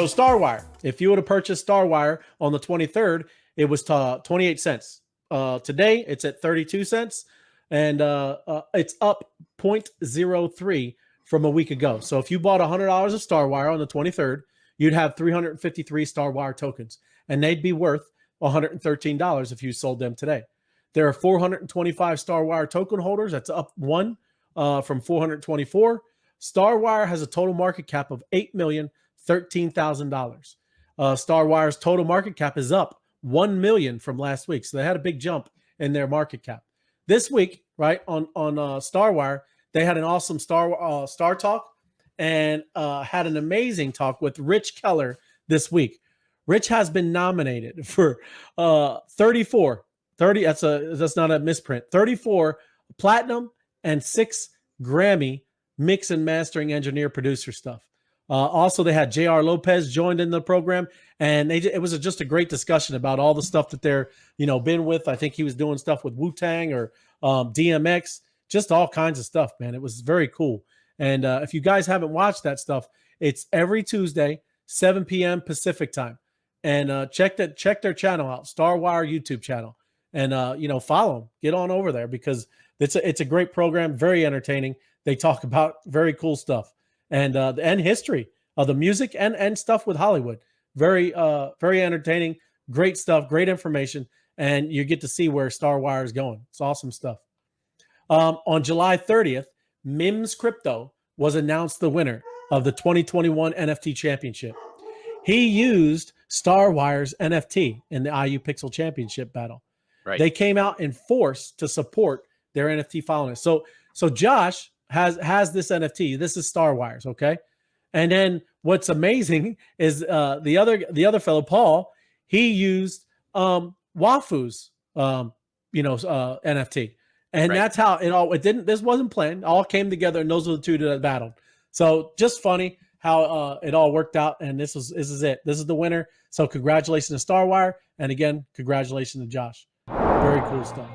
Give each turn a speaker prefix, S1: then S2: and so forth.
S1: So Starwire, if you would have purchased Starwire on the 23rd, it was 28 cents. Today, it's at 32 cents, and it's up 0.03 from a week ago. So if you bought $100 of Starwire on the 23rd, you'd have 353 Starwire tokens, and they'd be worth $113 if you sold them today. There are 425 Starwire token holders. That's up one from 424. Starwire has a total market cap of $8,013,000. Starwire's total market cap is up 1 million from last week. So they had a big jump in their market cap. This week, right, on Starwire, they had an awesome Star Talk and had an amazing talk with Rich Keller this week. Rich has been nominated for 34, that's not a misprint, 34 platinum and 6 Grammy mix and mastering engineer producer stuff. Also, they had J.R. Lopez joined in the program, and it was just a great discussion about all the stuff that they're, been with. I think he was doing stuff with Wu-Tang or DMX, just all kinds of stuff, man. It was very cool. And if you guys haven't watched that stuff, it's every Tuesday, 7 p.m. Pacific time. And check their channel out, Starwire YouTube channel, and follow them. Get on over there because it's a great program, very entertaining. They talk about very cool stuff and history of the music and stuff with Hollywood. Very entertaining, great stuff, great information, and you get to see where Starwire is going. It's awesome stuff. On July 30th, Mims Crypto was announced the winner of the 2021 NFT Championship. He used Starwire's NFT in the IU Pixel Championship battle.
S2: Right.
S1: They came out in force to support their NFT followers. So Josh has this NFT. This is Starwire's, okay? And then what's amazing is the other fellow, Paul, he used Wafu's NFT. And
S2: right.
S1: That's how this wasn't planned. It all came together, and those were the two that battled. So just funny how it all worked out, and this is it. This is the winner. So congratulations to Starwire, and again, congratulations to Josh. Very cool stuff.